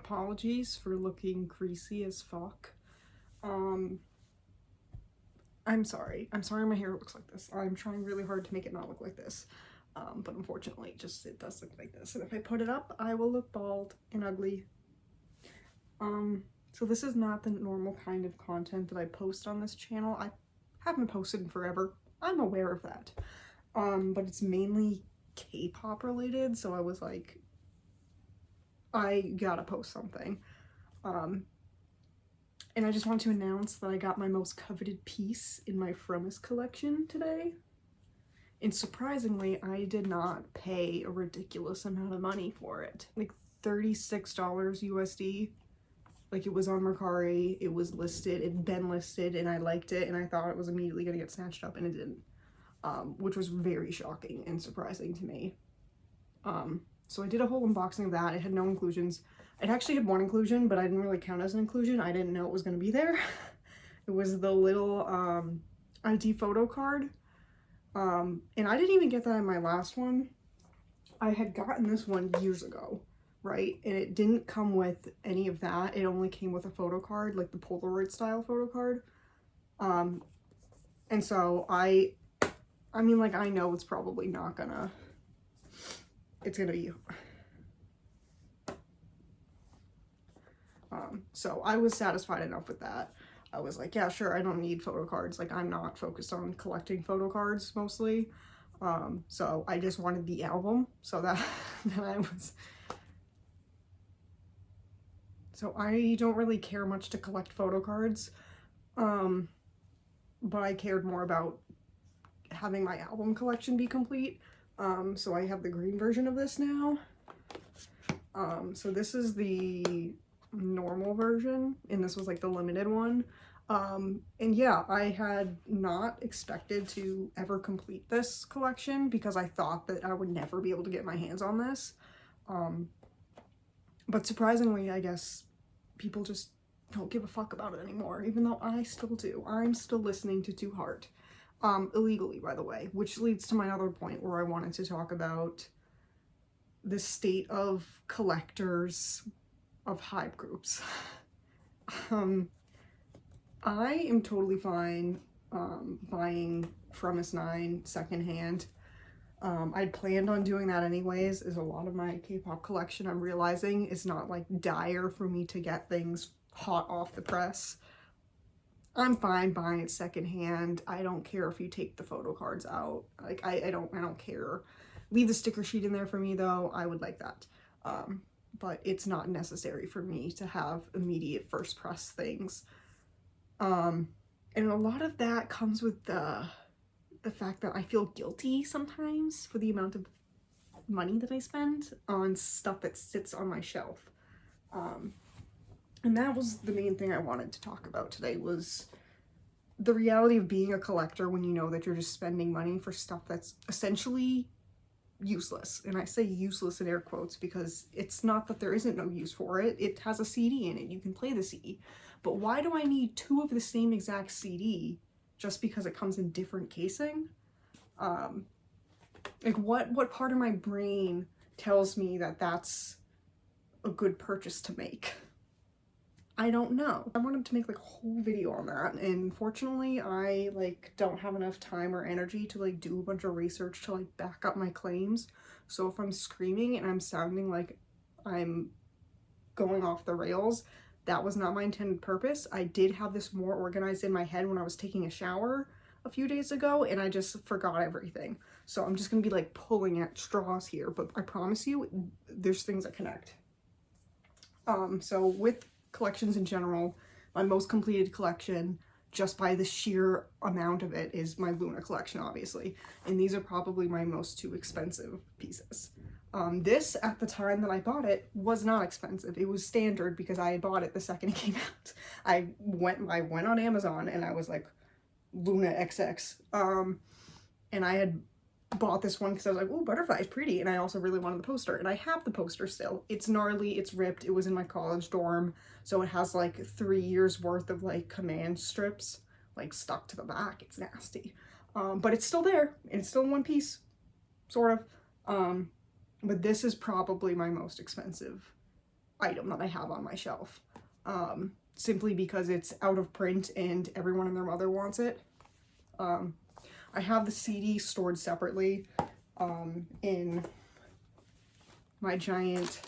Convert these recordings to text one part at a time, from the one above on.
apologies for looking greasy as fuck. I'm sorry my hair looks like this. I'm trying really hard to make it not look like this, but unfortunately it does look like this, and if I put it up I will look bald and ugly. So this is not the normal kind of content that I post on this channel. I haven't posted in forever, I'm aware of that, but it's mainly K-pop related, so I was like, I gotta post something. And I just want to announce that I got my most coveted piece in my Hiiii collection today. And surprisingly, I did not pay a ridiculous amount of money for it. Like $36 USD. Like, it was on Mercari, it was listed, it'd been listed, and I liked it, and I thought it was immediately gonna get snatched up, and it didn't. Which was very shocking and surprising to me. So I did a whole unboxing of that. It had no inclusions. It actually had one inclusion, but I didn't really count as an inclusion. I didn't know it was going to be there. It was the little ID photo card. And I didn't even get that in my last one. I had gotten this one years ago, right? And it didn't come with any of that. It only came with a photo card, like the Polaroid style photo card. And so I mean, like, I know it's probably not gonna, it's gonna be, so I was satisfied enough with that. I was like, yeah, sure, I don't need photo cards. Like, I'm not focused on collecting photo cards mostly. So I just wanted the album, so that, so I don't really care much to collect photo cards, but I cared more about having my album collection be complete. So I have the green version of this now. So this is the normal version, and this was like the limited one. And yeah, I had not expected to ever complete this collection because I thought that I would never be able to get my hands on this. But surprisingly, I guess people just don't give a fuck about it anymore, even though I still do. I'm still listening to Too Hard. Illegally, by the way, which leads to my other point where I wanted to talk about the state of collectors of Hiiiii groups. I am totally fine buying Hiiii 9 secondhand. I'd planned on doing that anyways, as a lot of my K-pop collection, I'm realizing, is not like dire for me to get things hot off the press. I'm fine buying it secondhand. I don't care if you take the photo cards out. Like, I don't care. Leave the sticker sheet in there for me though. I would like that. But it's not necessary for me to have immediate first press things. And a lot of that comes with the fact that I feel guilty sometimes for the amount of money that I spend on stuff that sits on my shelf. And that was the main thing I wanted to talk about today, was the reality of being a collector when you know that you're just spending money for stuff that's essentially useless. And I say useless in air quotes because it's not that there isn't no use for it. It has a CD in it. You can play the CD. But why do I need two of the same exact CD just because it comes in different casing? Like, what part of my brain tells me that that's a good purchase to make? I don't know. I wanted to make like a whole video on that, and unfortunately I like don't have enough time or energy to like do a bunch of research to like back up my claims. So if I'm screaming and I'm sounding like I'm going off the rails, that was not my intended purpose. I did have this more organized in my head when I was taking a shower a few days ago, and I just forgot everything. So I'm just gonna be like pulling at straws here, but I promise you there's things that connect. So with collections in general, my most completed collection, just by the sheer amount of it, is my Loona collection, obviously. And these are probably my most two expensive pieces. This, at the time that I bought it, was not expensive. It was standard because I had bought it the second it came out. I went on Amazon and I was like, Loona XX. And I had bought this one because I was like, oh, butterfly is pretty, and I also really wanted the poster, and I have the poster still. It's gnarly, it's ripped, it was in my college dorm, so it has like 3 years worth of like command strips like stuck to the back. It's nasty, but it's still there, and it's still in one piece, sort of. But this is probably my most expensive item that I have on my shelf. Simply because it's out of print and everyone and their mother wants it. I have the CD stored separately in my giant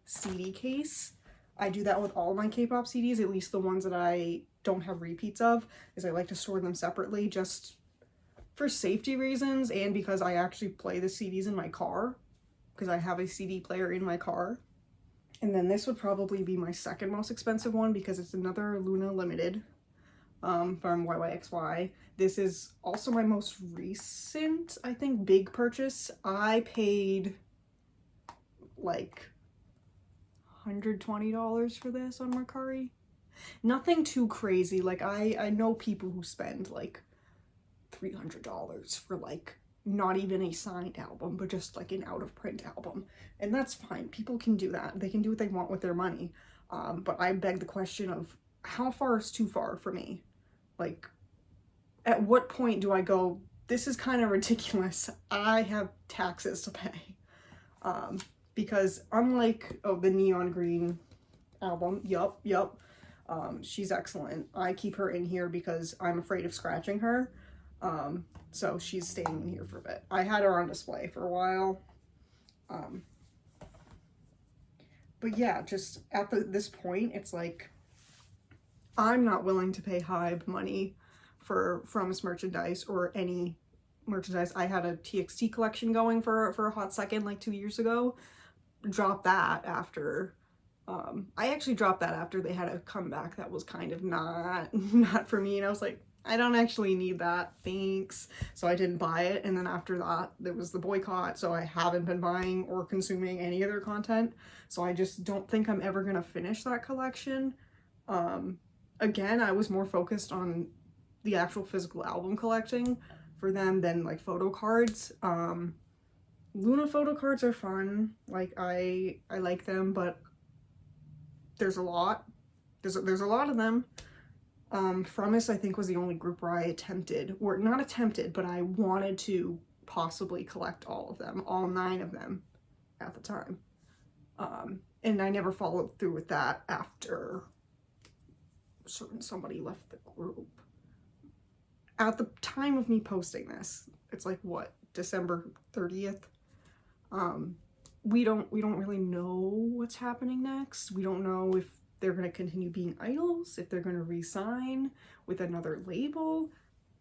CD case. I do that with all of my K-pop CDs, at least the ones that I don't have repeats of, is I like to store them separately just for safety reasons and because I actually play the CDs in my car, because I have a CD player in my car. And then this would probably be my second most expensive one because it's another Loona Limited from YYXY. This is also my most recent, I think, big purchase. I paid like $120 for this on Mercari. Nothing too crazy. Like I know people who spend like $300 for like not even a signed album, but just like an out of print album. And that's fine. People can do that. They can do what they want with their money. But I beg the question of how far is too far for me? Like, at what point do I go, this is kind of ridiculous. I have taxes to pay. Because unlike, oh, the Neon Green album, yup, she's excellent. I keep her in here because I'm afraid of scratching her. So she's staying in here for a bit. I had her on display for a while. But yeah, just at this point, it's like, I'm not willing to pay Hiiiii money for From's merchandise or any merchandise. I had a TXT collection going for a hot second, like 2 years ago. Dropped that after, I actually dropped that after they had a comeback that was kind of not for me. And I was like, I don't actually need that, thanks. So I didn't buy it. And then after that, there was the boycott. So I haven't been buying or consuming any other content. So I just don't think I'm ever gonna finish that collection. Again, I was more focused on the actual physical album collecting for them than like photo cards. Loona photo cards are fun. Like I like them, but there's a lot. There's a lot of them. Fromis, I think, was the only group where I attempted, or not attempted, but I wanted to possibly collect all of them, all 9 of them at the time. And I never followed through with that after somebody left the group. At the time of me posting this, it's like, what, December 30th? We don't really know what's happening next. We don't know if they're going to continue being idols, if they're going to re-sign with another label.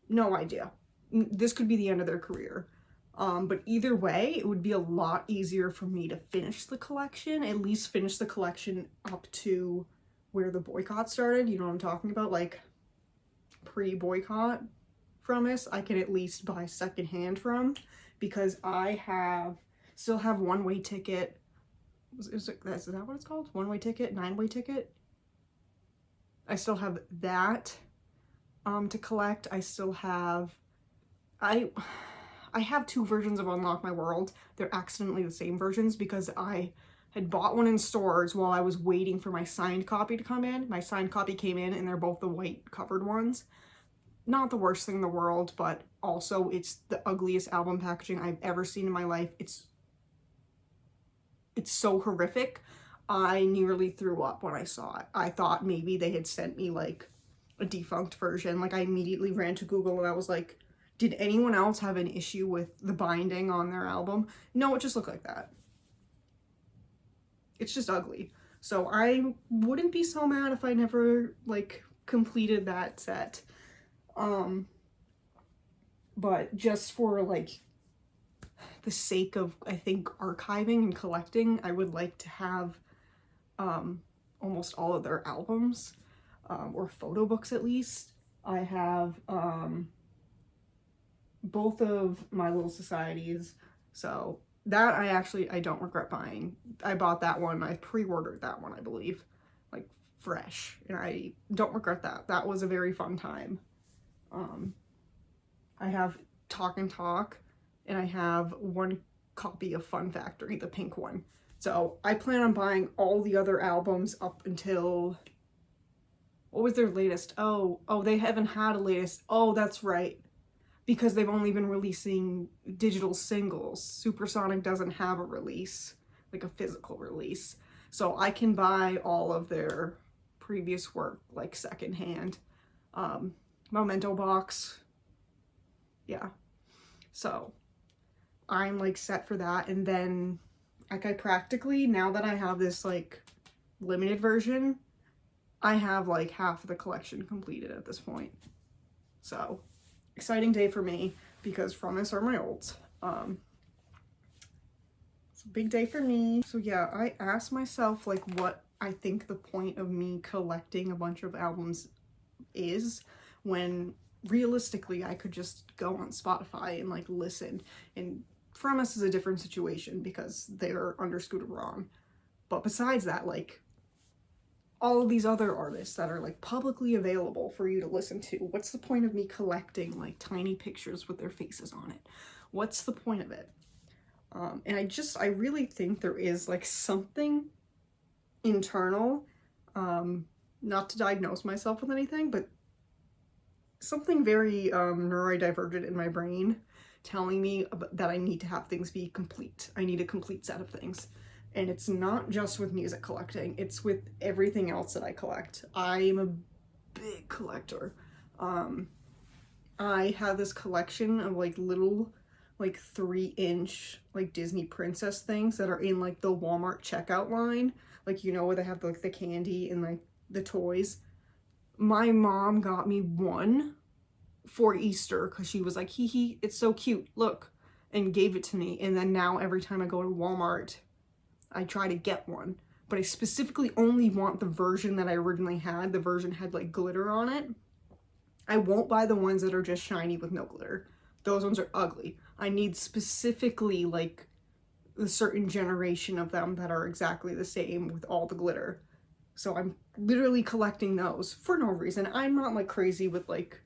No idea. This could be the end of their career. But either way, it would be a lot easier for me to finish the collection, at least finish the collection up to where the boycott started. You know what I'm talking about? Like pre-boycott from this, I can at least buy secondhand from, because I still have one-way ticket. Is that what it's called? One-way ticket? 9-way ticket? I still have that to collect. I still have, I have 2 versions of Unlock My World. They're accidentally the same versions because I had bought one in stores while I was waiting for my signed copy to come in. My signed copy came in and they're both the white covered ones. Not the worst thing in the world, but also it's the ugliest album packaging I've ever seen in my life. It's so horrific. I nearly threw up when I saw it. I thought maybe they had sent me like a defunct version. Like I immediately ran to Google and I was like, did anyone else have an issue with the binding on their album? No, it just looked like that. It's just ugly. So I wouldn't be so mad if I never like completed that set. But just for like the sake of, I think, archiving and collecting, I would like to have almost all of their albums, or photo books at least. I have both of My Little Societies, so that I don't regret buying. I bought that one, I pre-ordered that one, I believe, like fresh, and I don't regret that. That was a very fun time. I have Talk and Talk, and I have one copy of Fun Factory, the pink one. So I plan on buying all the other albums up until, what was their latest? Oh, they haven't had a latest. Oh, that's right. Because they've only been releasing digital singles. Supersonic doesn't have a release, like a physical release. So I can buy all of their previous work like secondhand. Memento box. Yeah. So I'm like set for that. And then like I practically, now that I have this like limited version, I have like half of the collection completed at this point. So exciting day for me because from this are my olds. It's a big day for me. So yeah, I asked myself like what I think the point of me collecting a bunch of albums is, when realistically I could just go on Spotify and like listen. And From Us is a different situation because they're under Scooter Braun. But besides that, like all of these other artists that are like publicly available for you to listen to, what's the point of me collecting like tiny pictures with their faces on it? What's the point of it? And I really think there is like something internal, not to diagnose myself with anything, but something very neurodivergent in my brain telling me that I need to have things be complete. I need a complete set of things. And it's not just with music collecting, it's with everything else that I collect. I am a big collector. I have this collection of like little like 3-inch like Disney princess things that are in like the Walmart checkout line. Like, you know, where they have like the candy and like the toys. My mom got me one for Easter because she was like, Hiiiii, it's so cute, look, and gave it to me. And then now every time I go to Walmart, I try to get one. But I specifically only want the version that I originally had. The version had like glitter on it. I won't buy the ones that are just shiny with no glitter. Those ones are ugly. I need specifically like a certain generation of them that are exactly the same with all the glitter. So I'm literally collecting those for no reason. I'm not like crazy with like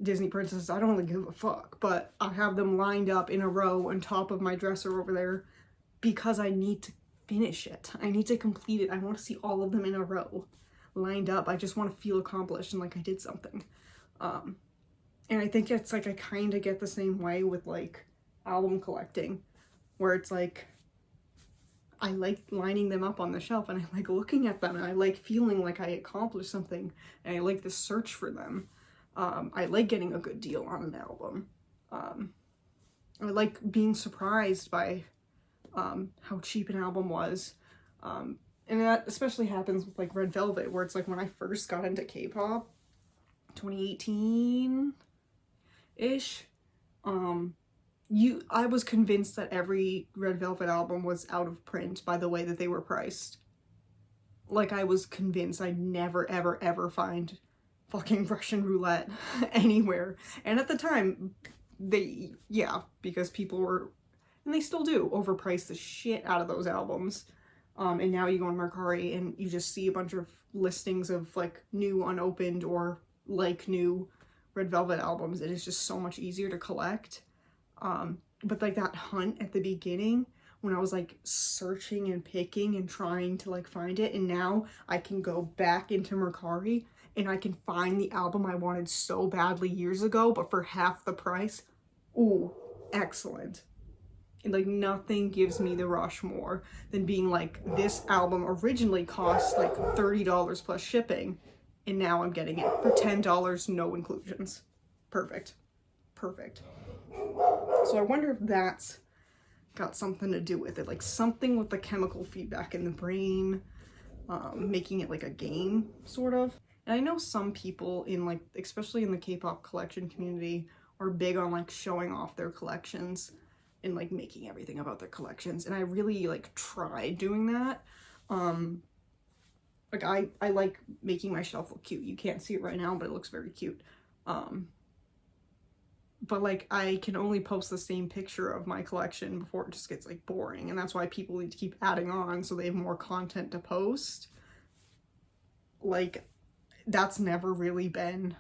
Disney princesses. I don't really give a fuck, but I have them lined up in a row on top of my dresser over there because I need to finish it. I need to complete it. I want to see all of them in a row lined up. I just want to feel accomplished and like I did something. And I think it's like I kind of get the same way with like album collecting, where it's like I like lining them up on the shelf and I like looking at them and I like feeling like I accomplished something and I like the search for them. I like getting a good deal on an album. I like being surprised by how cheap an album was. And that especially happens with like Red Velvet, where it's like when I first got into K-pop, 2018-ish, I was convinced that every Red Velvet album was out of print by the way that they were priced. Like, I was convinced I'd never, ever, ever find fucking Russian Roulette anywhere. And at the time, because people were, and they still do, overprice the shit out of those albums. And now you go on Mercari and you just see a bunch of listings of like new unopened or like new Red Velvet albums, and it's just so much easier to collect. But like that hunt at the beginning when I was like searching and picking and trying to like find it, and now I can go back into Mercari and I can find the album I wanted so badly years ago, but for half the price. Ooh, excellent. And like nothing gives me the rush more than being like, this album originally cost like $30 plus shipping, and now I'm getting it for $10, no inclusions. Perfect. Perfect. So I wonder if that's got something to do with it, like something with the chemical feedback in the brain, making it like a game, sort of. And I know some people in like, especially in the K-pop collection community, are big on like showing off their collections and like making everything about their collections. And I really like tried doing that. Like I like making my shelf look cute. You can't see it right now, but it looks very cute. But like I can only post the same picture of my collection before it just gets like boring, and that's why people need to keep adding on so they have more content to post. Like that's never really been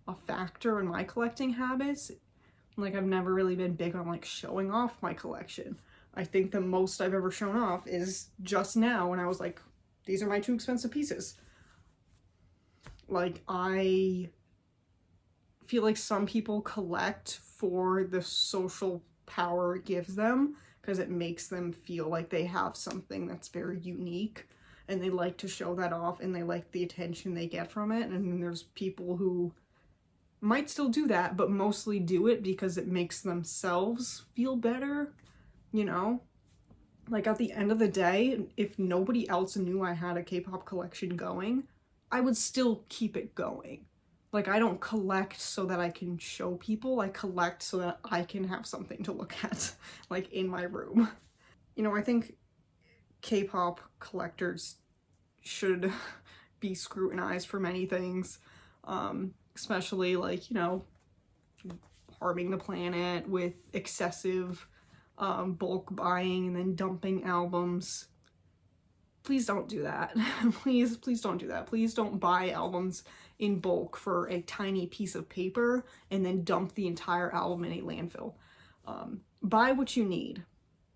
a factor in my collecting habits. Like I've never really been big on like showing off my collection. I think the most I've ever shown off is just now when I was like, these are my 2 expensive pieces. Like I feel like some people collect for the social power it gives them because it makes them feel like they have something that's very unique, and they like to show that off, and they like the attention they get from it. And then there's people who might still do that, but mostly do it because it makes themselves feel better, you know? Like, at the end of the day, if nobody else knew I had a K-pop collection going, I would still keep it going. Like, I don't collect so that I can show people, I collect so that I can have something to look at, like, in my room. You know, I think K-pop collectors should be scrutinized for many things, especially, like, you know, harming the planet with excessive bulk buying and then dumping albums. Please don't do that. Please don't do that. Please don't buy albums in bulk for a tiny piece of paper and then dump the entire album in a landfill. Buy what you need.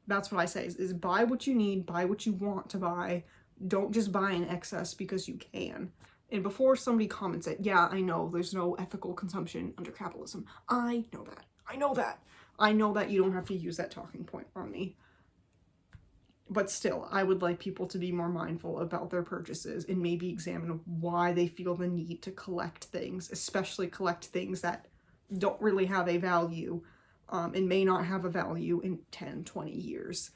That's what I say, is buy what you need, buy what you want to buy. Don't just buy in excess because you can. And before somebody comments it, yeah, I know there's no ethical consumption under capitalism. I know that. I know that. I know that you don't have to use that talking point on me. But still, I would like people to be more mindful about their purchases and maybe examine why they feel the need to collect things, especially collect things that don't really have a value, and may not have a value in 10, 20 years.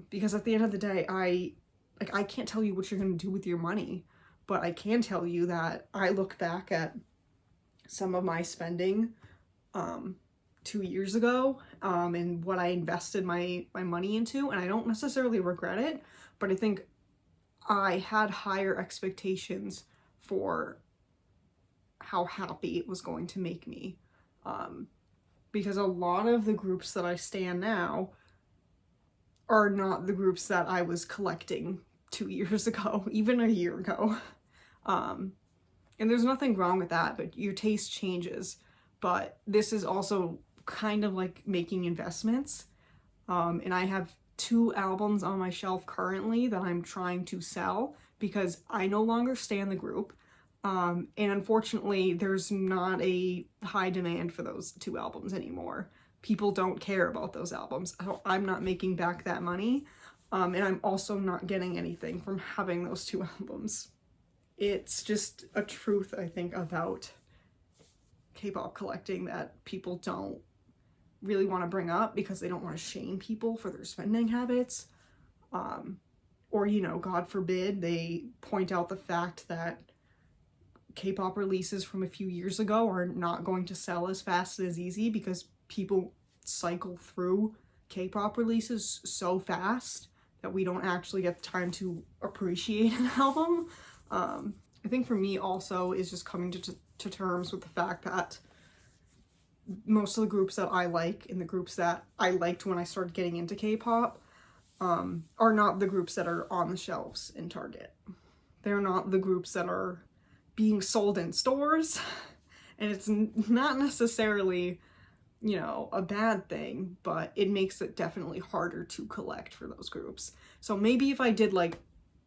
Because at the end of the day, I can't tell you what you're going to do with your money, but I can tell you that I look back at some of my spending 2 years ago, and what I invested my money into, and I don't necessarily regret it, but I think I had higher expectations for how happy it was going to make me, because a lot of the groups that I stan now are not the groups that I was collecting 2 years ago, even a year ago. And there's nothing wrong with that, but your taste changes. But this is also kind of like making investments. And I have 2 albums on my shelf currently that I'm trying to sell because I no longer stan the group. And unfortunately, there's not a high demand for those 2 albums anymore. People don't care about those albums. I'm not making back that money. And I'm also not getting anything from having those 2 albums. It's just a truth, I think, about K-pop collecting that people don't really want to bring up because they don't want to shame people for their spending habits. Or, you know, God forbid, they point out the fact that K-pop releases from a few years ago are not going to sell as fast as easy because people cycle through K-pop releases so fast that we don't actually get the time to appreciate an album. I think for me also is just coming to terms with the fact that most of the groups that I like and the groups that I liked when I started getting into K-pop are not the groups that are on the shelves in Target. They're not the groups that are being sold in stores, and it's not necessarily, you know, a bad thing, but it makes it definitely harder to collect for those groups. So maybe if I did like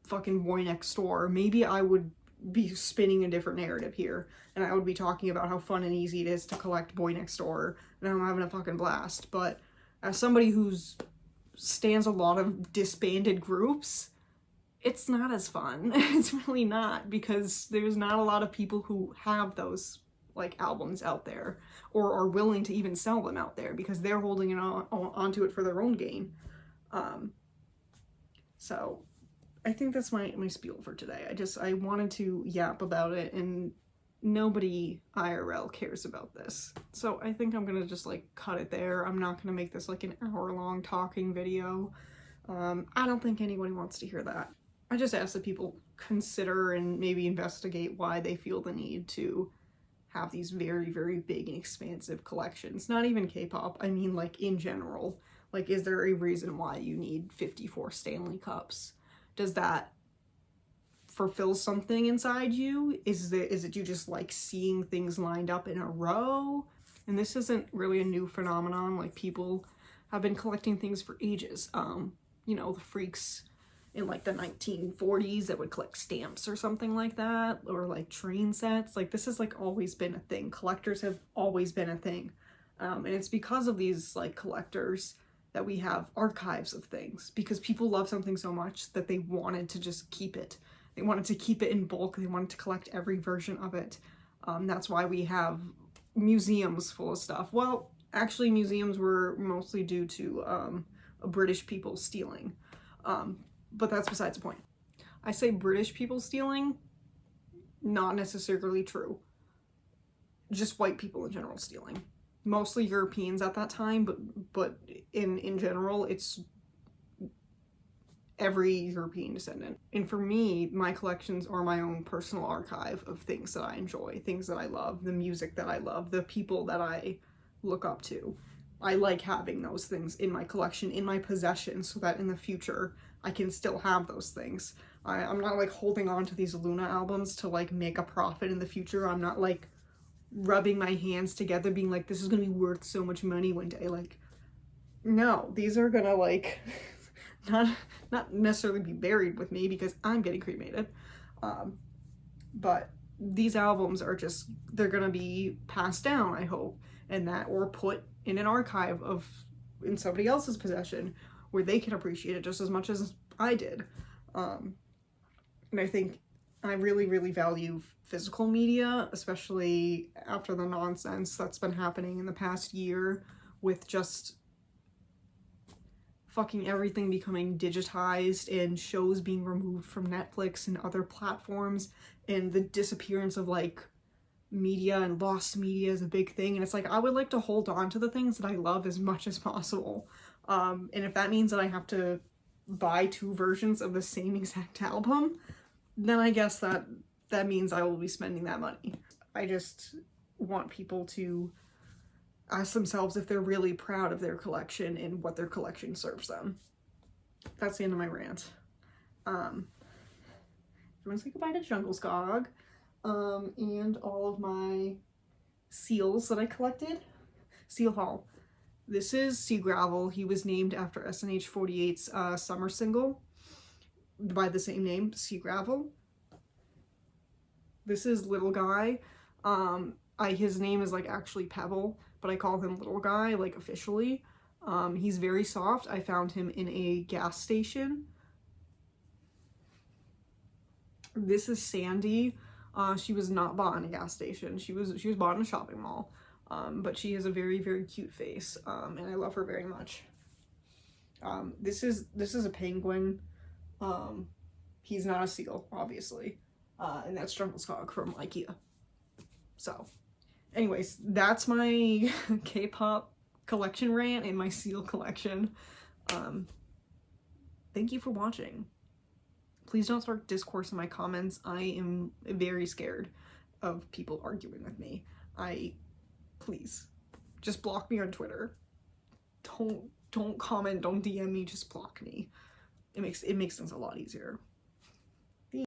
fucking Boy Next Door, maybe I would be spinning a different narrative here, and I would be talking about how fun and easy it is to collect Boy Next Door, and I'm having a fucking blast. But as somebody who's stands a lot of disbanded groups, it's not as fun. It's really not, because there's not a lot of people who have those like albums out there or are willing to even sell them out there because they're holding it onto it for their own gain. So I think that's my spiel for today. I wanted to yap about it, and nobody IRL cares about this. So I think I'm gonna just like cut it there. I'm not gonna make this like an hour-long talking video. I don't think anybody wants to hear that. I just ask that people consider and maybe investigate why they feel the need to have these very, very big and expansive collections. Not even K-pop, I mean like in general. Like, is there a reason why you need 54 Stanley Cups? Does that fulfill something inside you? Is it you just like seeing things lined up in a row? And this isn't really a new phenomenon. Like, people have been collecting things for ages. You know, the freaks in like the 1940s that would collect stamps or something like that, or like train sets. Like, this has like always been a thing. Collectors have always been a thing. And it's because of these like collectors that we have archives of things, because people love something so much that they wanted to just keep it. They wanted to keep it in bulk. They wanted to collect every version of it. That's why we have museums full of stuff. Well, actually, museums were mostly due to British people stealing. But that's besides the point. I say British people stealing, not necessarily true. Just white people in general stealing. Mostly Europeans at that time, but in general, it's every European descendant. And for me, my collections are my own personal archive of things that I enjoy, things that I love, the music that I love, the people that I look up to. I like having those things in my collection, in my possession, so that in the future I can still have those things. I'm not like holding on to these Loona albums to like make a profit in the future. I'm not like rubbing my hands together being like, this is gonna be worth so much money one day. Like, no, these are gonna like not necessarily be buried with me because I'm getting cremated, but these albums are just, they're gonna be passed down, I hope, and that, or put in an archive in somebody else's possession where they can appreciate it just as much as I did. And I think I really, really value physical media, especially after the nonsense that's been happening in the past year with just fucking everything becoming digitized and shows being removed from Netflix and other platforms, and the disappearance of like media and lost media is a big thing. And it's like, I would like to hold on to the things that I love as much as possible. And if that means that I have to buy 2 versions of the same exact album, then I guess that means I will be spending that money. I just want people to ask themselves if they're really proud of their collection and what their collection serves them. That's the end of my rant. I'm gonna say goodbye to Jungle Skog, and all of my seals that I collected. Seal haul. This is Sea Gravel. He was named after SNH48's summer single by the same name, Sea Gravel. This is Little Guy. His name is like actually Pebble, but I call him Little Guy, like officially. He's very soft. I found him in a gas station. This is Sandy. She was not bought in a gas station. She was bought in a shopping mall. But she has a very, very cute face, and I love her very much. This is a penguin. He's not a seal, obviously. And that's Jungle Skog from IKEA. So, anyways, that's my K-pop collection rant and my seal collection. Thank you for watching. Please don't start discourse in my comments. I am very scared of people arguing with me. Please, just block me on Twitter. Don't comment, don't DM me, just block me. It makes things a lot easier.